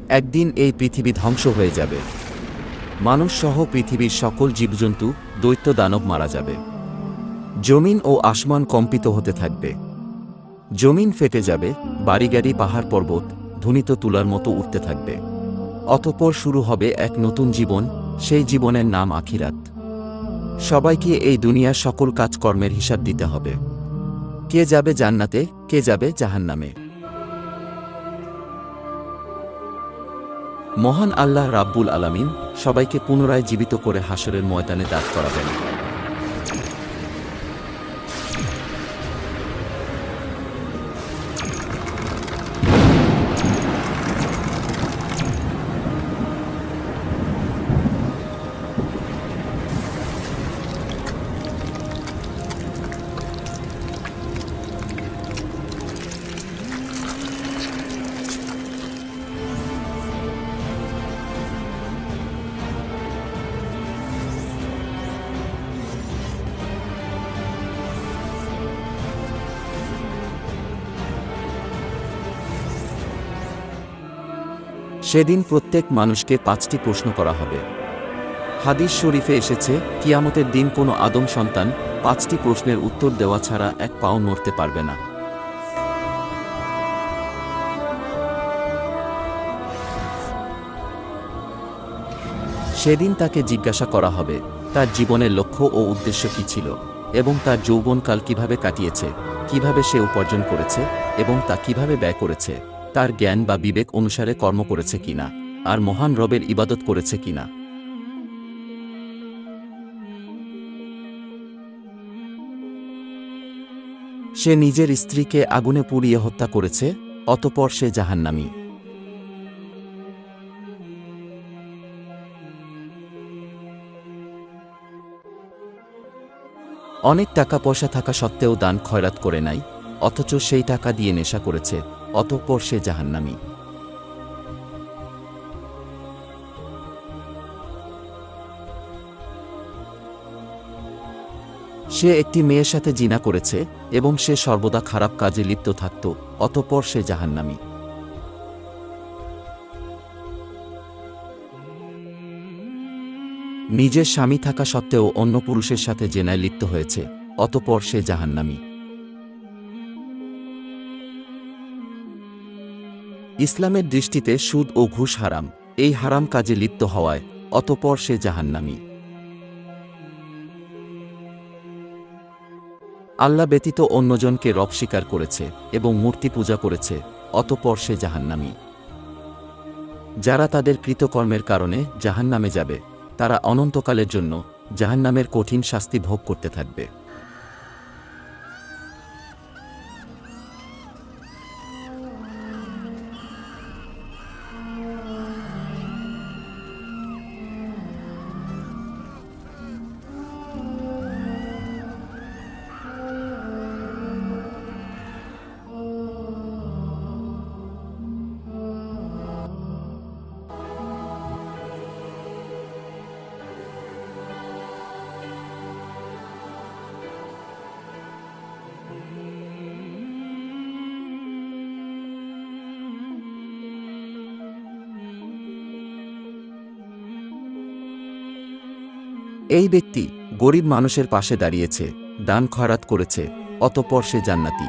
একদিন এই পৃথিবী ধ্বংস হয়ে যাবে। মানুষ সহ পৃথিবীর সকল জীবজন্তু, দৈত্য দানব মারা যাবে। জমিন ও আসমান কম্পিত হতে থাকবে। জমিন ফেটে যাবে, বাড়িগাড়ি পাহাড় পর্বত ধ্বনিত তুলার মতো উঠতে থাকবে। অতঃপর শুরু হবে এক নতুন জীবন, সেই জীবনের নাম আখিরাত। সবাইকে এই দুনিয়ার সকল কাজকর্মের হিসাব দিতে হবে। কে যাবে জান্নাতে, কে যাবে জাহান্নামে। মহান আল্লাহ রাব্বুল আলামিন সবাইকে পুনরায় জীবিত করে হাসরের ময়দানে দাঁড় করাবেন। সেদিন প্রত্যেক মানুষকে 5টি প্রশ্ন করা হবে। হাদিস শরীফে এসেছে, কিয়ামতের দিন কোনো আদম সন্তান 5টি প্রশ্নের উত্তর দেওয়া ছাড়া এক পাও নড়তে পারবে না। সেদিন তাকে জিজ্ঞাসা করা হবে তার জীবনের লক্ষ্য ও উদ্দেশ্য কী ছিল, এবং তার যৌবনকাল কিভাবে কাটিয়েছে, কিভাবে সে উপার্জন করেছে এবং তা কিভাবে ব্যয় করেছে, তার জ্ঞান বা বিবেক অনুসারে কর্ম করেছে কিনা, আর মহান রবের ইবাদত করেছে কিনা। সে নিজের স্ত্রীকে আগুনে পুড়িয়ে হত্যা করেছে, অতঃপর সে জাহান্নামী। অনেক টাকা পয়সা থাকা সত্ত্বেও দান খয়রাত করে নাই, অথচ সেই টাকা দিয়ে নেশা করেছে, অতঃপর সে জাহান্নামী। সে একটি মেয়ের সাথে জিনা করেছে এবং সে সর্বদা খারাপ কাজে লিপ্ত থাকত, অতঃপর সে জাহান্নামী। নিজের স্বামী থাকা সত্ত্বেও অন্য পুরুষের সাথে জেনায় লিপ্ত হয়েছে, অতঃপর সে জাহান্নামী। ইসলামের দৃষ্টিতে সুদ ও ঘুষ হারাম, এই হারাম কাজে লিপ্ত হওয়ায় অতঃপর সে জাহান্নামী। আল্লাহ ব্যতীত অন্যজনকে রব স্বীকার করেছে এবং মূর্তি পূজা করেছে, অতঃপর সে জাহান্নামী। যারা তাদের কৃতকর্মের কারণে জাহান্নামে যাবে, তারা অনন্তকালের জন্য জাহান্নামের কঠিন শাস্তি ভোগ করতে থাকবে। এই ব্যক্তি গরিব মানুষের পাশে দাঁড়িয়েছে, দান খয়রাত করেছে, অতঃপর সে জান্নাতি।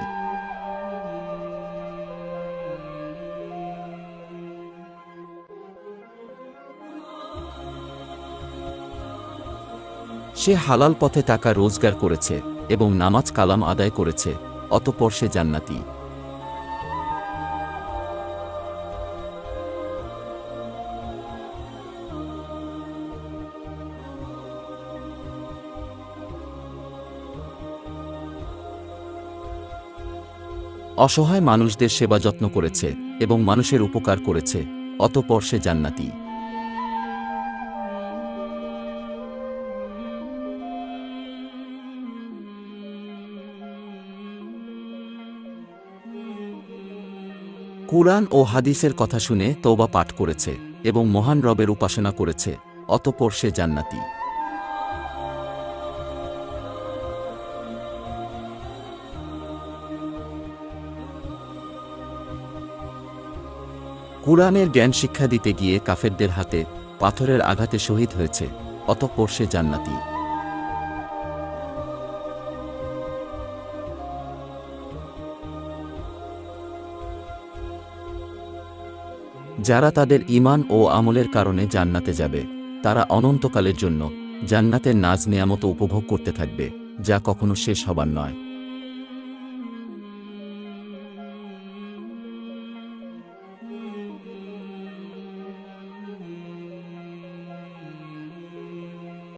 সে হালাল পথে টাকা রোজগার করেছে এবং নামাজ কালাম আদায় করেছে, অতঃপর সে জান্নাতি। অসহায় মানুষদের সেবা যত্ন করেছে এবং মানুষের উপকার করেছে, অতঃপর সে জান্নাতি। কুরআন ও হাদিসের কথা শুনে তওবা পাঠ করেছে এবং মহান রবের উপাসনা করেছে, অতঃপর সে জান্নাতি। কুরআনের জ্ঞান শিক্ষা দিতে গিয়ে কাফেরদের হাতে পাথরের আঘাতে শহীদ হয়েছে, অতঃপর সে জান্নাতি। যারা তাদের ঈমান ও আমলের কারণে জান্নাতে যাবে, তারা অনন্তকালের জন্য জান্নাতের নাজ নেয়ামত উপভোগ করতে থাকবে, যা কখনো শেষ হবার নয়।